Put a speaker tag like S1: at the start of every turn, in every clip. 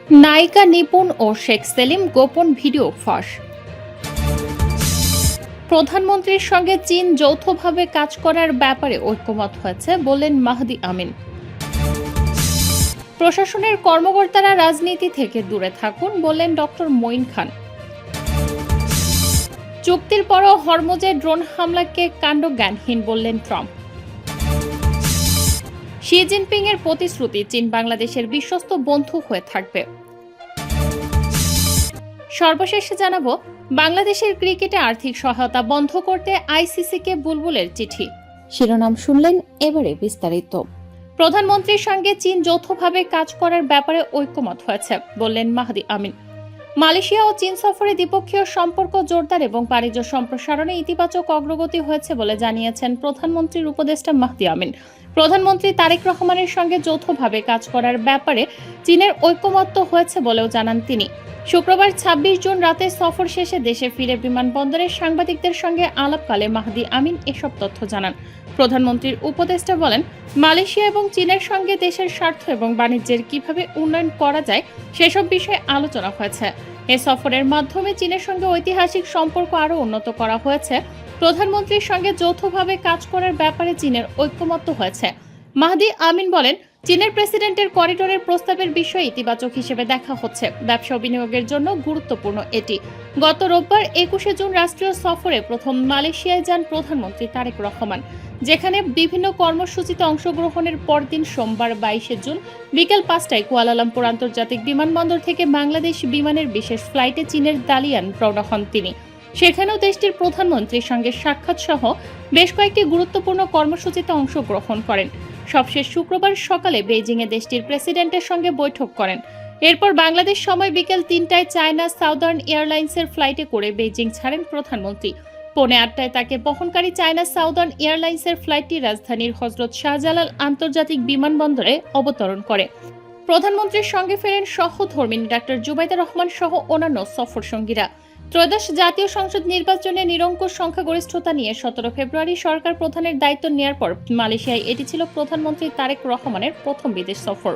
S1: নায়িকা নিপুণ ও শেখ সেলিম গোপন ভিডিও ফাঁস। প্রধানমন্ত্রীর সঙ্গে চীন যৌথভাবে কাজ করার ব্যাপারে ঐকমত্য হয়েছে বললেন মাহদি আমিন। প্রশাসনের কর্মকর্তারা রাজনীতি থেকে দূরে থাকুন বললেন ডক্টর মঈন খান। চুক্তির পরও হরমুজে ড্রোন হামলাকে কাণ্ডজ্ঞানহীন বললেন ট্রাম্প। শি জিনপিং এর প্রতিশ্রুতি, চীন বাংলাদেশের বিশ্বস্ত বন্ধু হয়ে থাকবে। সর্বশেষে জানাবো, বাংলাদেশের ক্রিকেটে আর্থিক সহায়তা বন্ধ করতে আইসিসিকে বুলবুলের চিঠি। শিরোনাম শুনলেন, এবারে বিস্তারিত। প্রধানমন্ত্রীর সঙ্গে চীন যৌথভাবে কাজ করার ব্যাপারে ঐকমত্য হয়েছে বললেন মাহদি আমিন। মালয়েশিয়া ও চীন সফরে দ্বিপক্ষীয় সম্পর্ক জোরদার এবং বাণিজ্য সম্প্রসারণে ইতিবাচক অগ্রগতি হয়েছে বলে জানিয়েছেন প্রধানমন্ত্রীর উপদেষ্টা মাহদি আমিন। প্রধানমন্ত্রী তারেক রহমানের সঙ্গে যৌথভাবে কাজ করার ব্যাপারে চীনের ঐকমত্য হয়েছে বলেও জানান তিনি। শুক্রবার ২৬ জুন রাতে সফর শেষে দেশে ফিরে বিমানবন্দরে সাংবাদিকদের সঙ্গে আলাপকালে মাহদি আমিন এসব তথ্য জানান। প্রধানমন্ত্রীর উপদেষ্টা বলেন, মালয়েশিয়া এবং চীনের সঙ্গে দেশের স্বার্থ এবং বাণিজ্যের কিভাবে উন্নয়ন করা যায় সেসব বিষয়ে আলোচনা হয়েছে। এ সফরের মাধ্যমে চীনের সঙ্গে ঐতিহাসিক সম্পর্ক আরও উন্নত করা হয়েছে। প্রধানমন্ত্রীর সঙ্গে যৌথভাবে কাজ করার ব্যাপারে চীনের ঐকমত্য হয়েছে। মাহদি আমিন বলেন, চীনের প্রেসিডেন্টের করিডোরের প্রস্তাবের বিষয় ইতিবাচক হিসেবে দেখা হচ্ছে। ব্যবসা ও বিনিয়োগের জন্য গুরুত্বপূর্ণ এটি। গত রোববার ২১শে জুন রাষ্ট্রীয় সফরে প্রথম মালয়েশিয়ায় যান প্রধানমন্ত্রী তারেক রহমান, যেখানে বিভিন্ন কর্মসূচিতে অংশগ্রহণের পরদিন সোমবার ২২শে জুন বিকেল ৫টায় কুয়ালালামপুর আন্তর্জাতিক বিমানবন্দর থেকে বাংলাদেশ বিমানের বিশেষ ফ্লাইটে চীনের দালিয়ান রওনা হন তিনি। সেখানেও দেশটির প্রধানমন্ত্রীর সঙ্গে সাক্ষাৎ সহ বেশ কয়েকটি গুরুত্বপূর্ণ কর্মসূচিতে অংশগ্রহণ করেন। সবশেষ শুক্রবার সকালে বেইজিংয়ে দেশটির প্রেসিডেন্টের সঙ্গে বৈঠক করেন। এরপর বাংলাদেশ সময় বিকেল ৩টায় চায়না সাউদার্ন এয়ারলাইন্সের ফ্লাইটে করে বেইজিং ছাড়েন প্রধানমন্ত্রী। পৌনে ৮টায় তাকে বহনকারী চায়না সাউদার্ন এয়ারলাইন্সের ফ্লাইটটি রাজধানীর হজরত শাহজালাল আন্তর্জাতিক বিমানবন্দরে অবতরণ করে। প্রধানমন্ত্রীর সঙ্গে ফেরেন সহধর্মিণী ডাক্তার জুবাইদা রহমান সহ অন্যান্য সফর সঙ্গীরা। ত্রয়োদশ জাতীয় সংসদ নির্বাচনে নিরঙ্কুশ সংখ্যাগরিষ্ঠতা নিয়ে ১৭ ফেব্রুয়ারি সরকার প্রধানের দায়িত্ব নেওয়ার পর মালয়েশিয়ায় এটি ছিল প্রধানমন্ত্রী তারেক রহমানের প্রথম বিদেশ সফর।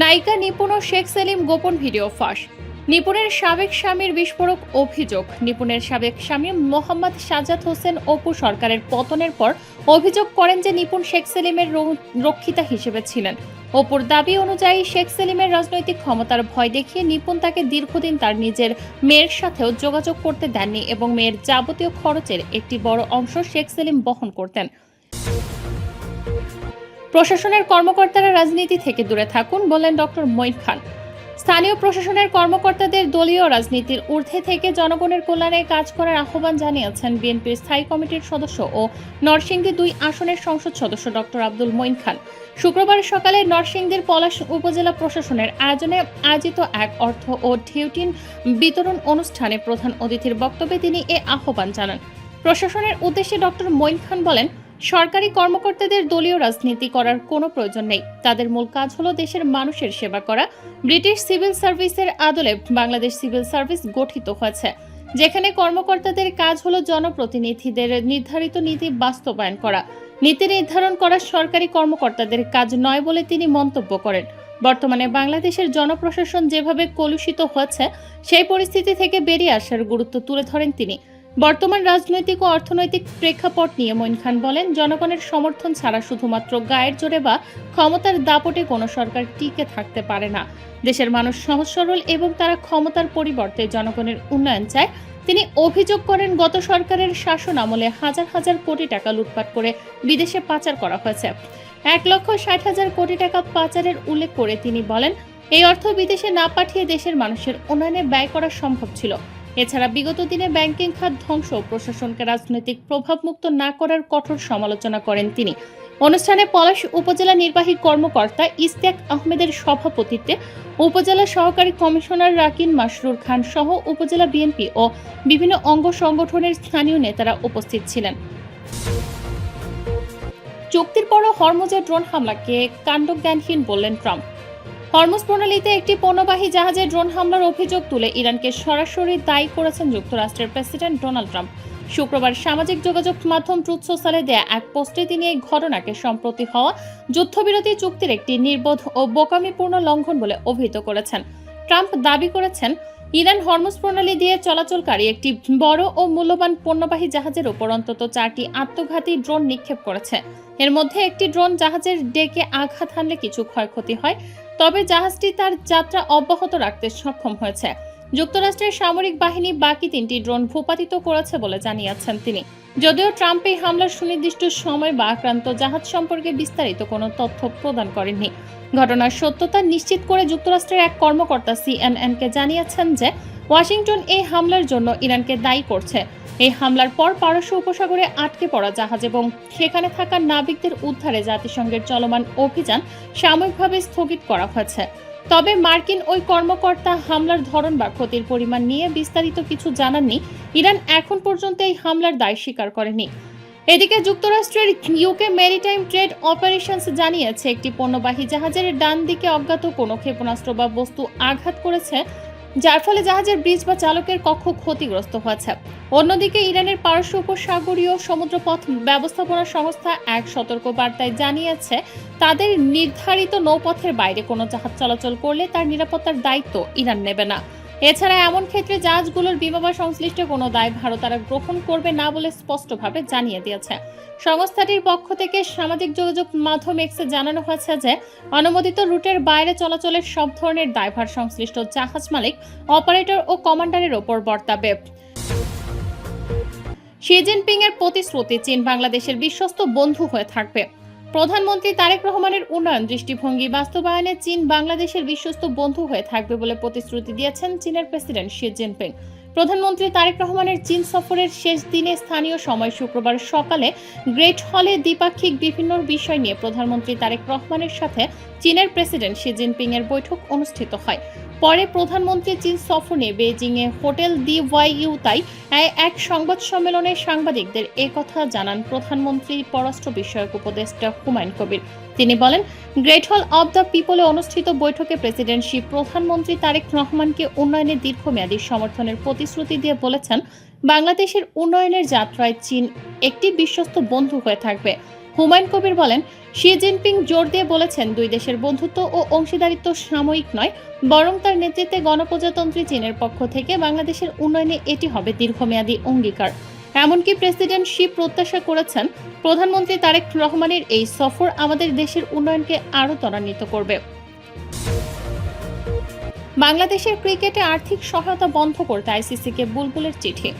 S1: নায়িকা নিপুণ ও শেখ সেলিম গোপন ভিডিও ফাঁস। নিপুণের সাবেক স্বামীর বিস্ফোরক অভিযোগ। নিপুণের সাবেক স্বামী মোহাম্মদ সাজাদ হোসেন অপু সরকারের পতনের পর অভিযোগ করেন যে নিপুণ শেখ সেলিমের রক্ষিতা হিসেবে ছিলেন। অপুর দাবি অনুযায়ী শেখ সেলিমের রাজনৈতিক ক্ষমতার ভয় দেখিয়ে নিপুণ তাকে দীর্ঘদিন তার নিজের মেয়ের সাথেও যোগাযোগ করতে দেননি এবং মেয়ের যাবতীয় খরচের একটি বড় অংশ শেখ সেলিম বহন করতেন। প্রশাসনের কর্মকর্তারা রাজনীতি থেকে দূরে থাকুন বললেন ডক্টর মঈন খান। স্থানীয় প্রশাসনের কর্মকর্তাদের দলীয় রাজনীতির ঊর্ধ্বে থেকে জনগণের কল্যাণে কাজ করার আহ্বান জানিয়েছেন বিএনপির স্থায়ী কমিটির সদস্য ও নরসিংদী ২ আসনের সংসদ সদস্য ডক্টর আব্দুল মঈন খান। শুক্রবার সকালে নরসিংদীর পলাশ উপজেলা প্রশাসনের আয়োজনে আয়োজিত এক অর্থ ও ঢেউটিন বিতরণ অনুষ্ঠানে প্রধান অতিথির বক্তব্যে তিনি এ আহ্বান জানান। প্রশাসনের উদ্দেশ্যে ডক্টর মঈন খান বলেন, সরকারি কর্মকর্তাদের দলীয় রাজনীতি করার কোনো প্রয়োজন নেই। তাদের মূল কাজ হলো দেশের মানুষের সেবা করা। ব্রিটিশ সিভিল সার্ভিসের আদলে বাংলাদেশ সিভিল সার্ভিস গঠিত হয়েছে, যেখানে কর্মকর্তাদের কাজ হলো জনপ্রতিনিধিদের নির্ধারিত নীতি বাস্তবায়ন করা। নীতি নির্ধারণ করা সরকারি কর্মকর্তাদের কাজ নয় বলে তিনি মন্তব্য করেন। বর্তমানে বাংলাদেশের জনপ্রশাসন যেভাবে কলুষিত হয়েছে, সেই পরিস্থিতি থেকে বেরিয়ে আসার গুরুত্ব তুলে ধরেন তিনি। বর্তমান রাজনৈতিক ও অর্থনৈতিক প্রেক্ষাপট নিয়ে মঈন খান বলেন, জনগণের সমর্থন ছাড়া শুধুমাত্র গায়ের জোরে বা ক্ষমতার দাপটে কোনো সরকার টিকে থাকতে পারে না। দেশের মানুষ সহজ সরল এবং তারা ক্ষমতার পরিবর্তে জনগণের উন্নয়ন চায়। তিনি অভিযোগ করেন, গত সরকারের শাসন আমলে হাজার হাজার কোটি টাকা লুটপাট করে বিদেশে পাচার করা হয়েছে। ১,৬০,০০০ কোটি টাকা পাচারের উল্লেখ করে তিনি বলেন, এই অর্থ বিদেশে না পাঠিয়ে দেশের মানুষের উন্নয়নে ব্যয় করা সম্ভব ছিল। এছাড়া বিগত দিনে ব্যাংকিং খাত ধ্বংস ও প্রশাসনকে রাজনৈতিক প্রভাবমুক্ত না করার কঠোর সমালোচনা করেন তিনি। অনুষ্ঠানে পলাশ উপজেলা নির্বাহী কর্মকর্তা ইশতিয়াক আহমেদের সভাপতিত্বে উপজেলা সহকারী কমিশনার রাকিন মাসরুর খান সহ উপজেলা বিএনপি ও বিভিন্ন অঙ্গ সংগঠনের স্থানীয় নেতারা উপস্থিত ছিলেন। চুক্তির পরও হরমুজে ড্রোন হামলাকে কাণ্ডজ্ঞানহীন বললেন ট্রাম্প। হরমুজ প্রণালীতে একটি পণ্যবাহী জাহাজে ড্রোন হামলার অভিযোগ তুলে ইরানকে সরাসরি দায়ী করেছেন যুক্তরাষ্ট্রের প্রেসিডেন্ট ডোনাল্ড ট্রাম্প। শুক্রবার সামাজিক যোগাযোগ মাধ্যম ট্রুথ সোশ্যালে দেয়া এক পোস্টে তিনি এই ঘটনাকে সম্প্রতি হওয়া যুদ্ধবিরতি চুক্তির একটি নির্বোধ ও বোকামিপূর্ণ লঙ্ঘন বলে অভিহিত করেছেন। ট্রাম্প দাবি করেছেন, ইরান হরমুজ প্রণালী দিয়ে চলাচলকারী একটি বড় ও মূল্যবান পণ্যবাহী জাহাজের উপর অন্তত 4টি আত্মঘাতী ড্রোন নিক্ষেপ করেছে। এর মধ্যে একটি ড্রোন জাহাজের ডেকে আঘাত হানলে কিছু ক্ষয়ক্ষতি হয়, তবে জাহাজটি তার যাত্রা অব্যাহত রাখতে সক্ষম হয়েছে। যুক্তরাষ্ট্রের সামরিক বাহিনী বাকি 3টি ড্রোন ভূপাতিত করেছে বলে জানিয়েছেন তিনি। যদিও ট্রাম্প এই হামলার সুনির্দিষ্ট সময় বা আক্রান্ত জাহাজ সম্পর্কে বিস্তারিত কোনো তথ্য প্রদান করেননি। ঘটনার সত্যতা নিশ্চিত করে যুক্তরাষ্ট্রের এক কর্মকর্তা সিএনএনকে জানিয়েছেন যে ওয়াশিংটন এই হামলার জন্য ইরানকে দায়ী করছে। এই হামলার পর পারস্য উপসাগরে আটকে পড়া জাহাজ এবং সেখানে থাকা নাবিকদের উদ্ধারে জাতিসংঘের চলমান অভিযান সাময়িকভাবে স্থগিত করা হয়েছে। তবে মার্কিন ওই কর্মকর্তা হামলার ধরন বা ক্ষতির পরিমাণ নিয়ে বিস্তারিত কিছু জানাননি। ইরান এখন পর্যন্ত এই হামলার দায় স্বীকার করেনি। এদিকে যুক্তরাষ্ট্রের ইউকে মেরিটাইম ট্রেড অপারেশনস জানিয়েছে, একটি পণ্যবাহী জাহাজের ডান দিকে অজ্ঞাত কোনো ক্ষেপণাস্ত্র বা বস্তু আঘাত করেছে, যার ফলে জাহাজের ব্রিজ বা চালকের কক্ষ ক্ষতিগ্রস্ত হয়েছে। অন্যদিকে ইরানের পারস্য উপসাগরীয় সমুদ্রপথ ব্যবস্থাপনা সংস্থা এক সতর্ক বার্তায় জানিয়েছে, তাদের নির্ধারিত নৌপথের বাইরে কোনো জাহাজ চলাচল করলে তার নিরাপত্তার দায়িত্ব ইরান নেবে না। এছাড়া এমন ক্ষেত্রে জাহাজগুলোর বিমা বা সংশ্লিষ্ট কোনো দায়ভারও তারা গ্রহণ করবে না বলে স্পষ্টভাবে জানিয়ে দিয়েছে। সংস্থাটির পক্ষ থেকে সামাজিক যোগাযোগ মাধ্যম এক্সে জানানো হয়েছে যে অনুমোদিত রুটের বাইরে চলাচলের সব ধরনের দায়ভার সংশ্লিষ্ট জাহাজ মালিক, অপারেটর ও কমান্ডারের ওপর বর্তাবে। শি জিনপিং এর প্রতিশ্রুতি, চীন বাংলাদেশের বিশ্বস্ত বন্ধু হয়ে থাকবে। প্রধানমন্ত্রী তারেক রহমানের উন্নয়ন দৃষ্টিভঙ্গি বাস্তবায়নে চীন বাংলাদেশের বিশ্বস্ত বন্ধু হয়ে থাকবে বলে প্রতিশ্রুতি দিয়েছেন চীনের প্রেসিডেন্ট শি জিনপিং। প্রধানমন্ত্রী তারেক রহমানের চীন সফরের শেষ দিনে স্থানীয় সময় শুক্রবার সকালে গ্রেট হলে দ্বিপাক্ষিক বিভিন্ন বিষয় নিয়ে প্রধানমন্ত্রী তারেক রহমানের সাথে চীনের প্রেসিডেন্ট শি জিনপিং এর বৈঠক অনুষ্ঠিত হয়। পরে প্রধানমন্ত্রী চীন সফর নিয়ে বেইজিংয়ে হোটেল দি ওয়াইইউতাই এক সংবাদ সম্মেলনে সাংবাদিকদের একথা জানান প্রধানমন্ত্রী পররাষ্ট্র বিষয়ক উপদেষ্টা হুমায়ুন কবির। তিনি বলেন, গ্রেট হল অব দ্য পিপলে অনুষ্ঠিত বৈঠকে প্রেসিডেন্ট শি প্রধানমন্ত্রী তারেক রহমানকে উন্নয়নের দীর্ঘমেয়াদী সমর্থনের প্রতিশ্রুতি দিয়ে বলেছেন, বাংলাদেশের উন্নয়নের যাত্রায় চীন একটি বিশ্বস্ত বন্ধু হয়ে থাকবে। হুমায়ুন কবির বলেন, শি জিনপিং জোর দিয়ে বলেছেন, দুই দেশের বন্ধুত্ব ও অংশীদারিত্ব সাময়িক নয়, বরং তার নেতৃত্বে গণপ্রজাতন্ত্রী চীনের পক্ষ থেকে বাংলাদেশের উন্নয়নে এটি হবে দীর্ঘমেয়াদী অঙ্গীকার। এমনকি প্রেসিডেন্ট শি প্রত্যাশা করেছেন, প্রধানমন্ত্রী তারেক রহমানের এই সফর আমাদের দেশের উন্নয়নকে আরও ত্বরান্বিত করবে। বাংলাদেশের ক্রিকেটে আর্থিক সহায়তা বন্ধ করতে আইসিসিকে বুলবুলের চিঠি।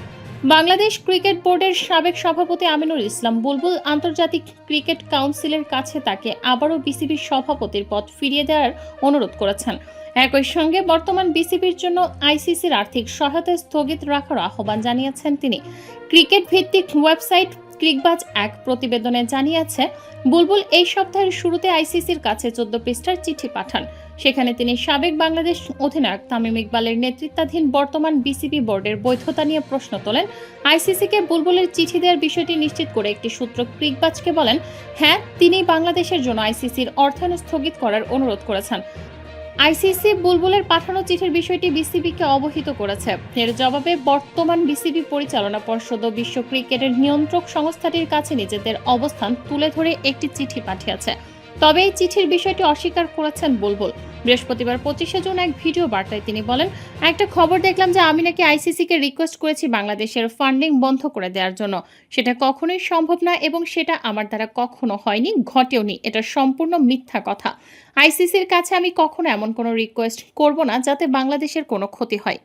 S1: বাংলাদেশ ক্রিকেট বোর্ডের সাবেক সভাপতি আমিনুল ইসলাম বুলবুল আন্তর্জাতিক ক্রিকেট কাউন্সিলের কাছে তাকে আবারও বিসিবির সভাপতির পদ ফিরিয়ে দেওয়ার অনুরোধ করেছেন। একই সঙ্গে বর্তমান বিসিবির জন্য আইসিসির আর্থিক সহায়তা স্থগিত রাখার আহ্বান জানিয়েছেন তিনি। ক্রিকেট ভিত্তিক ওয়েবসাইট ক্রিকবাজ এক প্রতিবেদনে জানিয়েছে, বুলবুল এই সপ্তাহের শুরুতে আইসিসির কাছে 14 পৃষ্ঠার চিঠি পাঠান। সেখানে তিনি সাবেক বাংলাদেশ অধিনায়ক তামিম ইকবালের নেতৃত্বাধীন বর্তমান বিসিবি বোর্ডের বৈধতা নিয়ে প্রশ্ন তোলেন। আইসিসিকে বুলবুলের চিঠি দেওয়ার বিষয়টি নিশ্চিত করে একটি সূত্র ক্রিকবাজকে বলেন, হ্যাঁ, তিনি বাংলাদেশের জন্য আইসিসির অর্থায়ন স্থগিত করার অনুরোধ করেছেন। আইসিসি বুলবুলের পাঠানো চিঠির বিষয়টি বিসিবিকে অবহিত করেছে। এর জবাবে বর্তমান বিসিবি পরিচালনা পর্ষদ ও বিশ্ব ক্রিকেটের নিয়ন্ত্রক সংস্থাটির কাছে নিজেদের অবস্থান তুলে ধরে একটি চিঠি পাঠিয়েছে। তবে এই চিঠির বিষয়টি অস্বীকার করেছেন বুলবুল। বৃহস্পতিবার 25শে জুন এক ভিডিও বার্তায় তিনি বলেন, একটা খবর দেখলাম যে আমি নাকি আইসিসিকে রিকোয়েস্ট করেছি বাংলাদেশের ফান্ডিং বন্ধ করে দেওয়ার জন্য। সেটা কখনোই সম্ভব না এবং সেটা আমার দ্বারা কখনো হয়নি, ঘটেওনি। এটা সম্পূর্ণ মিথ্যা কথা। আইসিসির কাছে আমি কখনো এমন কোনো রিকোয়েস্ট করব না যাতে বাংলাদেশের কোনো ক্ষতি হয়।